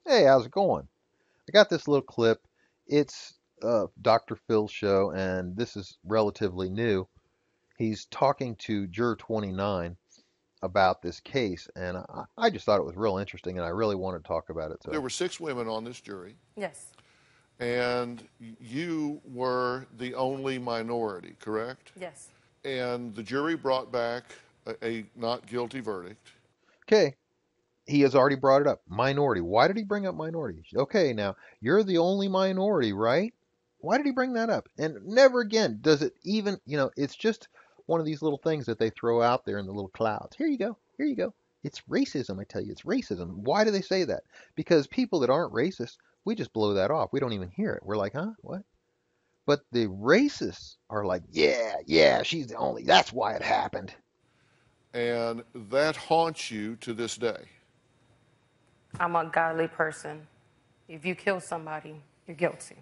Hey, how's it going? I got this little clip. It's Dr. Phil's show, and this is relatively new. He's talking to Juror 29 about this case, and I just thought it was real interesting, and I really want to talk about it. There So, were 6 women on this jury, Yes, and you were the only minority, correct? yes. And the jury brought back a not guilty verdict. okay, he has already brought it up. Minority. Why did he bring up minority? Okay, now you're the only minority, right? Why did he bring that up? And never again does it even, it's just one of these little things that they throw out there in the little clouds. Here you go. Here you go. It's racism, I tell you. It's racism. Why do they say that? Because people that aren't racist, we just blow that off. We don't even hear it. We're like, huh? What? But the racists are like, yeah, yeah, she's the only. That's why it happened. And that haunts you to this day. I'm a godly person. If you kill somebody, you're guilty.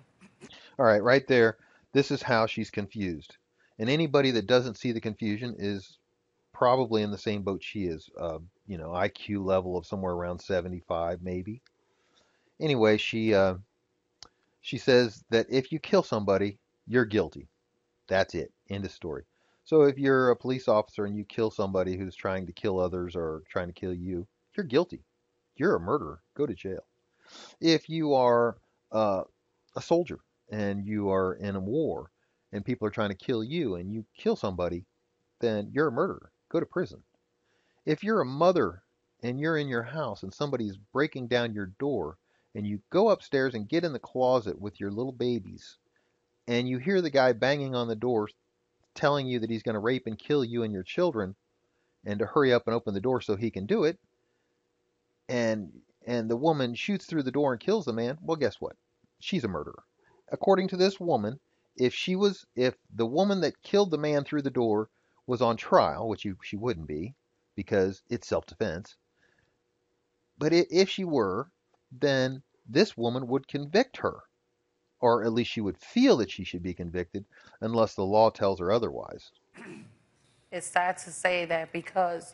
All right, right there. This is how she's confused. And anybody that doesn't see the confusion is probably in the same boat she is. IQ level of somewhere around 75, maybe. Anyway, she says that if you kill somebody, you're guilty. That's it. End of story. So if you're a police officer and you kill somebody who's trying to kill others or trying to kill you, you're guilty. You're a murderer. Go to jail. If you are uh, a soldier and you are in a war and people are trying to kill you and you kill somebody, then you're a murderer. Go to prison. If you're a mother and you're in your house and somebody's breaking down your door and you go upstairs and get in the closet with your little babies and you hear the guy banging on the door telling you that he's going to rape and kill you and your children and to hurry up and open the door so he can do it, and the woman shoots through the door and kills the man, well, guess what? She's a murderer. According to this woman, if the woman that killed the man through the door was on trial, which she wouldn't be because it's self-defense, but if she were, then this woman would convict her, or at least she would feel that she should be convicted unless the law tells her otherwise. It's sad to say that because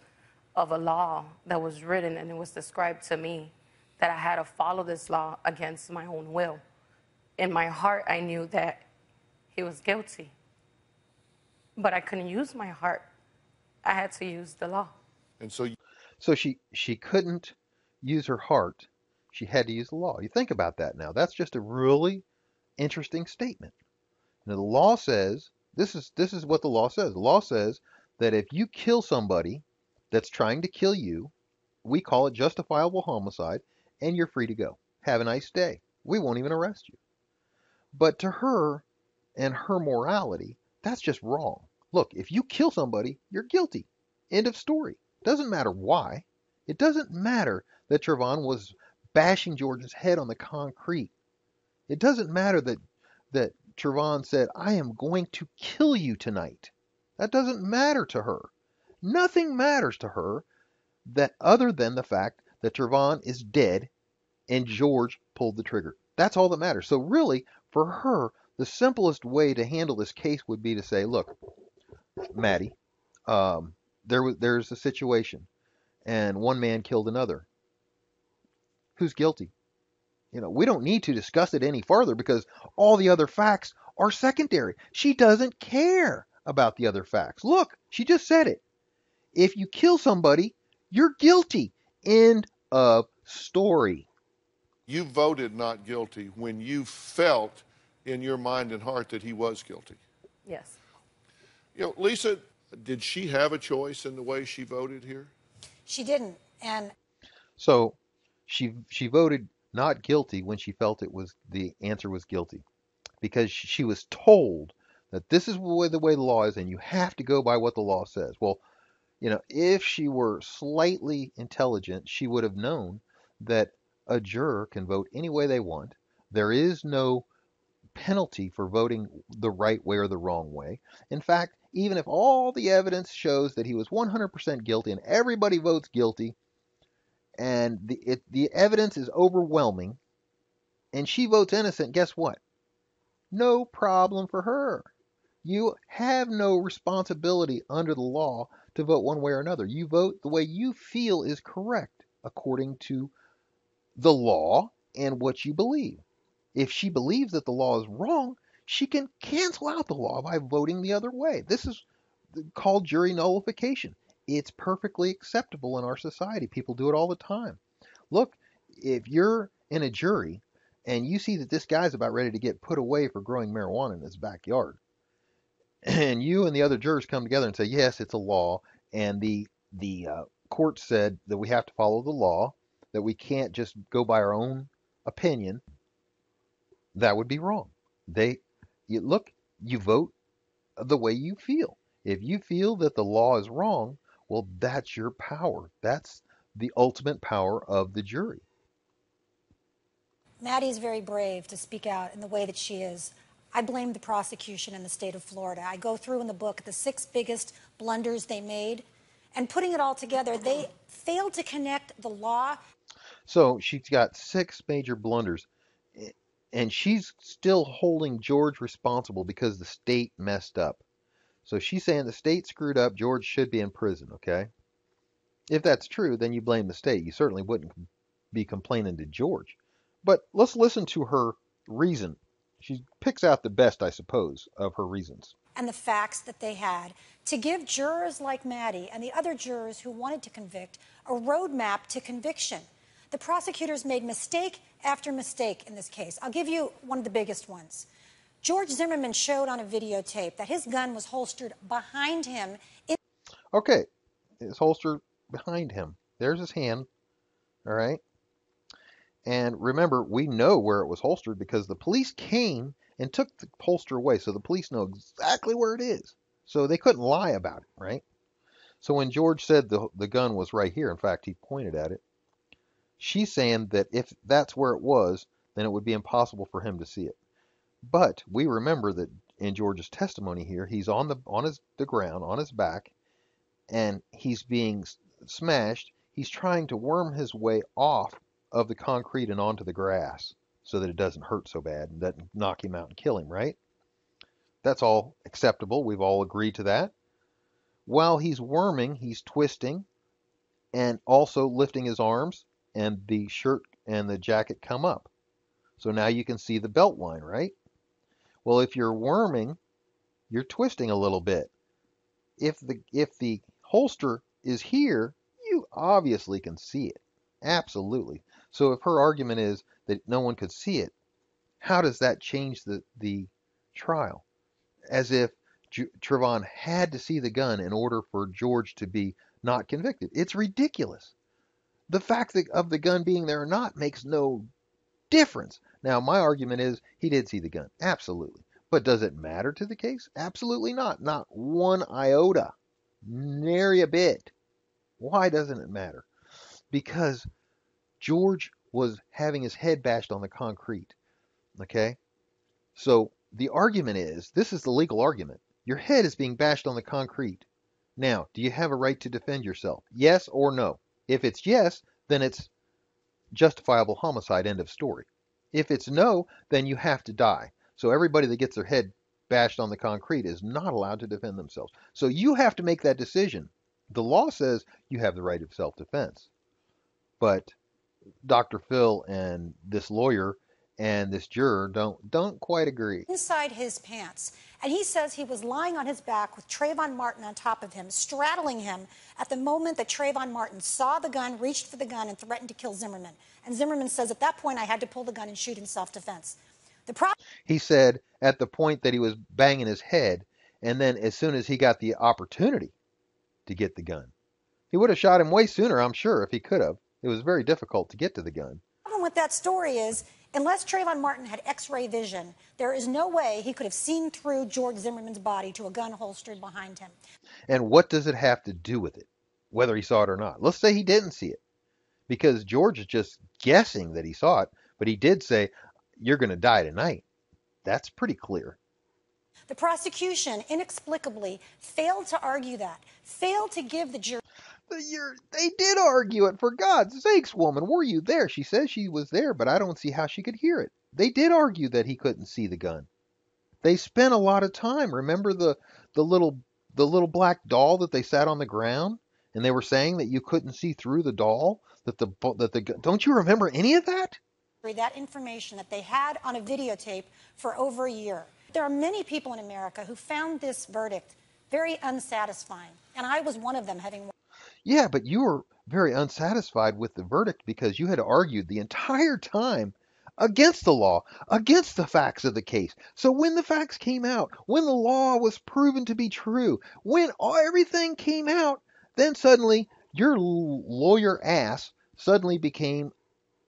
of a law that was written and it was described to me, that I had to follow this law against my own will. In my heart, I knew that he was guilty, but I couldn't use my heart. I had to use the law. And so So she couldn't use her heart. She had to use the law. You think about that now. That's just a really interesting statement. Now the law says this is what the law says. The law says that if you kill somebody that's trying to kill you, we call it justifiable homicide, and you're free to go. Have a nice day. We won't even arrest you. But to her and her morality, that's just wrong. Look, if you kill somebody, you're guilty. End of story. Doesn't matter why. It doesn't matter that Trayvon was bashing George's head on the concrete. It doesn't matter that Trayvon said, I am going to kill you tonight. That doesn't matter to her. Nothing matters to her that other than the fact that Trayvon is dead and George pulled the trigger. That's all that matters. So really, for her, the simplest way to handle this case would be to say, look, Maddie, there's a situation, and one man killed another. Who's guilty? We don't need to discuss it any further because all the other facts are secondary. She doesn't care about the other facts. Look, she just said it. If you kill somebody, you're guilty. End of story. you voted not guilty when you felt in your mind and heart that he was guilty. Yes. Lisa, did she have a choice in the way she voted here? She didn't. And So she voted not guilty when she felt the answer was guilty because she was told that this is the way the law is and you have to go by what the law says. Well, if she were slightly intelligent, she would have known that a juror can vote any way they want. There is no penalty for voting the right way or the wrong way. In fact, even if all the evidence shows that he was 100% guilty and everybody votes guilty and the evidence is overwhelming and she votes innocent, guess what? No problem for her. You have no responsibility under the law to vote one way or another. You vote the way you feel is correct according to the law and what you believe. If she believes that the law is wrong, she can cancel out the law by voting the other way. This is called jury nullification. It's perfectly acceptable in our society. People do it all the time. Look, if you're in a jury and you see that this guy's about ready to get put away for growing marijuana in his backyard, and you and the other jurors come together and say, yes, it's a law, and the court said that we have to follow the law, that we can't just go by our own opinion, that would be wrong. You vote the way you feel. If you feel that the law is wrong, well, that's your power. That's the ultimate power of the jury. Maddie's very brave to speak out in the way that she is. I blame the prosecution in the state of Florida. I go through in the book the 6 biggest blunders they made, and putting it all together, they failed to connect the law. So she's got 6 major blunders, and she's still holding George responsible because the state messed up. So she's saying the state screwed up, George should be in prison, okay? If that's true, then you blame the state. You certainly wouldn't be complaining to George. But let's listen to her reason. She picks out the best, I suppose, of her reasons. And the facts that they had to give jurors like Maddie and the other jurors who wanted to convict a roadmap to conviction. The prosecutors made mistake after mistake in this case. I'll give you one of the biggest ones. George Zimmerman showed on a videotape that his gun was holstered behind him. Okay, it's holstered behind him. There's his hand, all right? And remember, we know where it was holstered because the police came and took the holster away, so the police know exactly where it is. So they couldn't lie about it, right? So when George said the gun was right here, in fact, he pointed at it, she's saying that if that's where it was, then it would be impossible for him to see it. But we remember that in George's testimony here, he's on the ground, on his back, and he's being smashed. He's trying to worm his way off of the concrete and onto the grass so that it doesn't hurt so bad and doesn't knock him out and kill him, right? That's all acceptable. We've all agreed to that. While he's worming, he's twisting and also lifting his arms, and the shirt and the jacket come up. So now you can see the belt line, right? Well, if you're worming, you're twisting a little bit. If the holster is here, you obviously can see it. Absolutely. So if her argument is that no one could see it, how does that change the trial? As if Trayvon had to see the gun in order for George to be not convicted. It's ridiculous. The fact of the gun being there or not makes no difference. Now, my argument is he did see the gun. Absolutely. But does it matter to the case? Absolutely not. Not one iota. Nary a bit. Why doesn't it matter? Because George was having his head bashed on the concrete. Okay? So the argument is, this is the legal argument. Your head is being bashed on the concrete. Now, do you have a right to defend yourself? Yes or no? If it's yes, then it's justifiable homicide, end of story. If it's no, then you have to die. So everybody that gets their head bashed on the concrete is not allowed to defend themselves. So you have to make that decision. The law says you have the right of self-defense. But Dr. Phil and this lawyer and this juror don't quite agree. Inside his pants. And he says he was lying on his back with Trayvon Martin on top of him, straddling him at the moment that Trayvon Martin saw the gun, reached for the gun, and threatened to kill Zimmerman. And Zimmerman says, at that point, I had to pull the gun and shoot in self-defense. He said at the point that he was banging his head, and then as soon as he got the opportunity to get the gun. He would have shot him way sooner, I'm sure, if he could have. It was very difficult to get to the gun. The problem with that story is, unless Trayvon Martin had X-ray vision, there is no way he could have seen through George Zimmerman's body to a gun holstered behind him. And what does it have to do with it, whether he saw it or not? Let's say he didn't see it, because George is just guessing that he saw it, but he did say, you're going to die tonight. That's pretty clear. The prosecution inexplicably failed to argue that, failed to give the jury. They did argue it, for God's sakes, woman. Were you there? She says she was there, but I don't see how she could hear it. They did argue that he couldn't see the gun. They spent a lot of time. Remember the little black doll that they sat on the ground, and they were saying that you couldn't see through the doll, don't you remember any of that? that information that they had on a videotape for over a year. There are many people in America who found this verdict very unsatisfying, and I was one of them, having. Yeah, but you were very unsatisfied with the verdict because you had argued the entire time against the law, against the facts of the case. So when the facts came out, when the law was proven to be true, when everything came out, then suddenly your lawyer ass suddenly became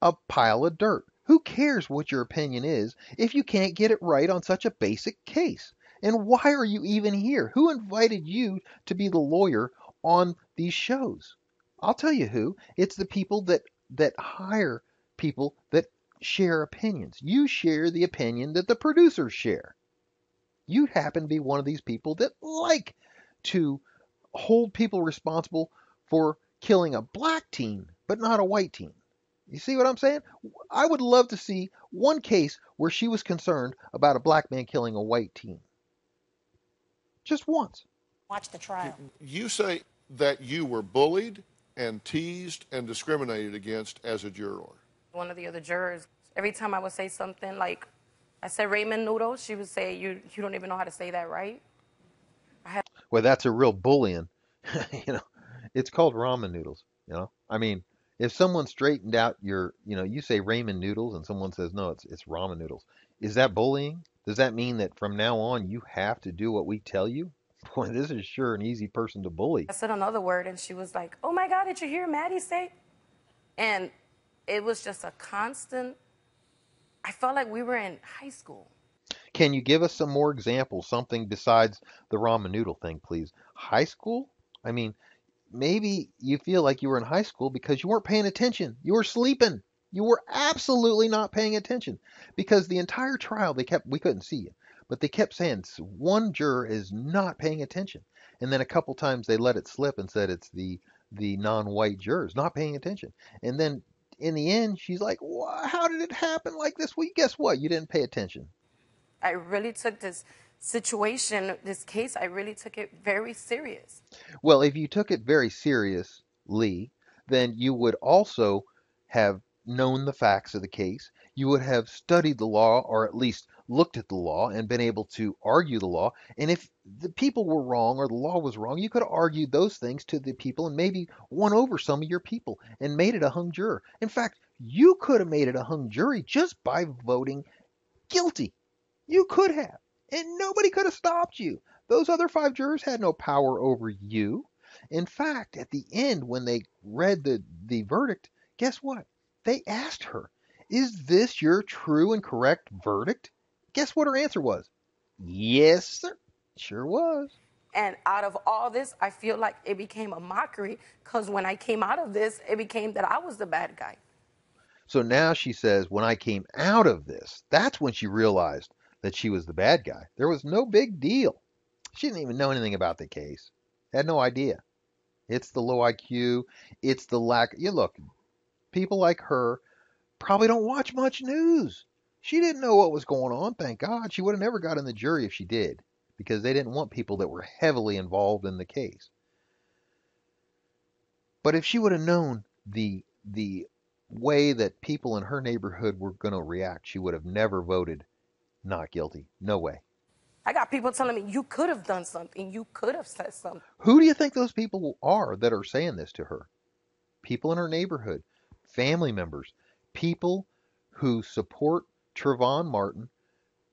a pile of dirt. Who cares what your opinion is if you can't get it right on such a basic case? And why are you even here? Who invited you to be the lawyer on these shows? I'll tell you who. It's the people that hire people that share opinions. You share the opinion that the producers share. You happen to be one of these people that like to hold people responsible for killing a black teen, but not a white teen. You see what I'm saying? I would love to see one case where she was concerned about a black man killing a white teen. Just once. Watch the trial. You say that you were bullied and teased and discriminated against as a juror. One of the other jurors, every time I would say something like, I said ramen noodles, she would say, you don't even know how to say that right. Well, that's a real bullying. You know, it's called ramen noodles. You know, I mean, if someone straightened out you say ramen noodles and someone says, no, it's ramen noodles. Is that bullying? Does that mean that from now on you have to do what we tell you? Boy, this is sure an easy person to bully. I said another word and she was like, oh my God, did you hear Maddie say? And it was just a constant, I felt like we were in high school. Can you give us some more examples, something besides the ramen noodle thing, please? High school? I mean, maybe you feel like you were in high school because you weren't paying attention. You were sleeping. You were absolutely not paying attention because the entire trial we couldn't see you, but they kept saying one juror is not paying attention. And then a couple times they let it slip and said it's the non-white jurors not paying attention. And then in the end, she's like, how did it happen like this? Well, guess what? You didn't pay attention. I really took this situation, this case, I really took it very serious. Well, if you took it very seriously, then you would also have known the facts of the case. You would have studied the law, or at least looked at the law and been able to argue the law. And if the people were wrong or the law was wrong, you could have argued those things to the people and maybe won over some of your people and made it a hung juror. In fact, you could have made it a hung jury just by voting guilty. You could have. And nobody could have stopped you. Those other 5 jurors had no power over you. In fact, at the end, when they read the verdict, guess what? They asked her, is this your true and correct verdict? Guess what her answer was? Yes, sir. Sure was. And out of all this, I feel like it became a mockery because when I came out of this, it became that I was the bad guy. So now she says, when I came out of this, that's when she realized that she was the bad guy. There was no big deal. She didn't even know anything about the case. Had no idea. It's the low IQ. It's the lack. You look, people like her probably don't watch much news. She didn't know what was going on, thank God. She would have never got in the jury if she did, because they didn't want people that were heavily involved in the case. But if she would have known the way that people in her neighborhood were going to react, she would have never voted not guilty. No way. I got people telling me, you could have done something. You could have said something. Who do you think those people are that are saying this to her? People in her neighborhood, family members, people who support Trayvon Martin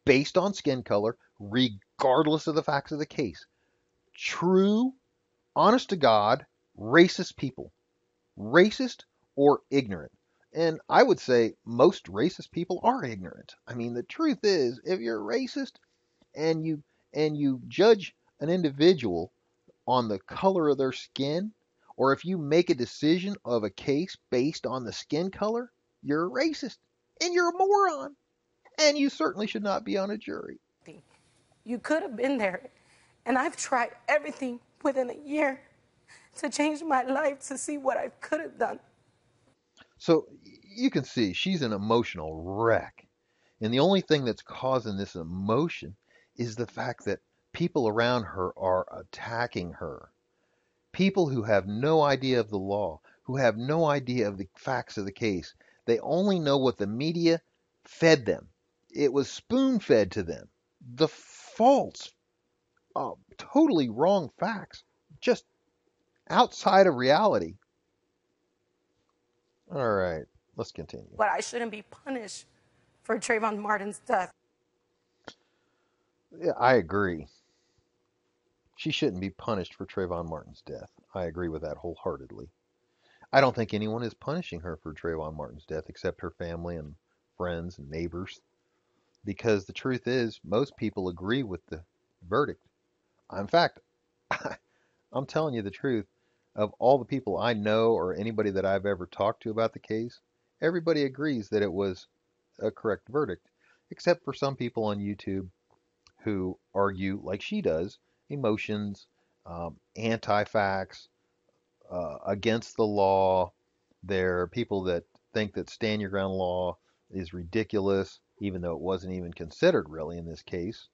based on skin color, regardless of the facts of the case. True, honest to God, racist people. Racist or ignorant. And I would say most racist people are ignorant. I mean, the truth is, if you're racist and you judge an individual on the color of their skin, or if you make a decision of a case based on the skin color, you're a racist and you're a moron. And you certainly should not be on a jury. You could have been there. And I've tried everything within a year to change my life to see what I could have done. So you can see she's an emotional wreck. And the only thing that's causing this emotion is the fact that people around her are attacking her. People who have no idea of the law, who have no idea of the facts of the case, They only know what the media fed them. It was spoon-fed to them. The false, totally wrong facts, just outside of reality. All right, let's continue. But I shouldn't be punished for Trayvon Martin's death. Yeah, I agree. She shouldn't be punished for Trayvon Martin's death. I agree with that wholeheartedly. I don't think anyone is punishing her for Trayvon Martin's death except her family and friends and neighbors. Because the truth is, most people agree with the verdict. In fact, I'm telling you the truth. Of all the people I know or anybody that I've ever talked to about the case, everybody agrees that it was a correct verdict, except for some people on YouTube who argue, like she does, emotions, anti-facts, against the law. There are people that think that stand your ground law is ridiculous, even though it wasn't even considered really in this case.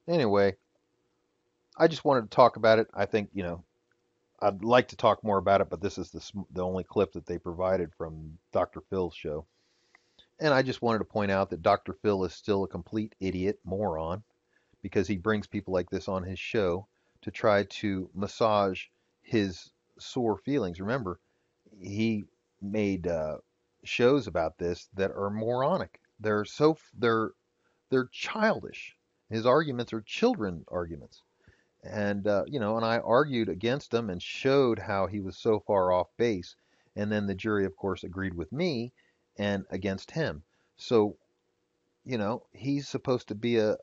Anyway, I just wanted to talk about it. I think, I'd like to talk more about it, but this is the only clip that they provided from Dr. Phil's show. And I just wanted to point out that Dr. Phil is still a complete idiot, moron, because he brings people like this on his show to try to massage his sore feelings. Remember, he made shows about this that are moronic. They're childish. His arguments are children arguments. And and I argued against him and showed how he was so far off base. And then the jury, of course, agreed with me and against him. So, he's supposed to be a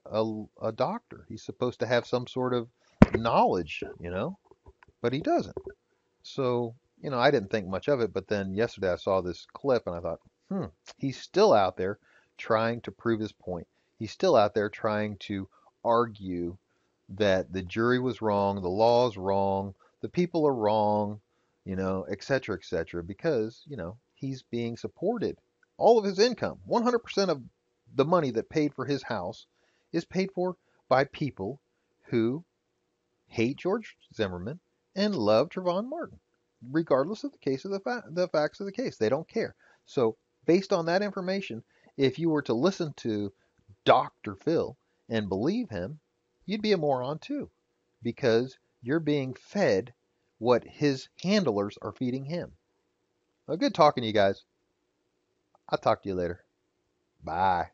doctor. He's supposed to have some sort of knowledge, but he doesn't. So, I didn't think much of it. But then yesterday I saw this clip and I thought, he's still out there trying to prove his point. He's still out there trying to argue that the jury was wrong, the law is wrong, the people are wrong, et cetera, because, he's being supported. All of his income, 100% of the money that paid for his house is paid for by people who hate George Zimmerman and love Trayvon Martin, regardless of the case of the facts of the case. They don't care. So, based on that information, if you were to listen to Dr. Phil and believe him, you'd be a moron too, because you're being fed what his handlers are feeding him. Well, good talking to you guys. I'll talk to you later. Bye.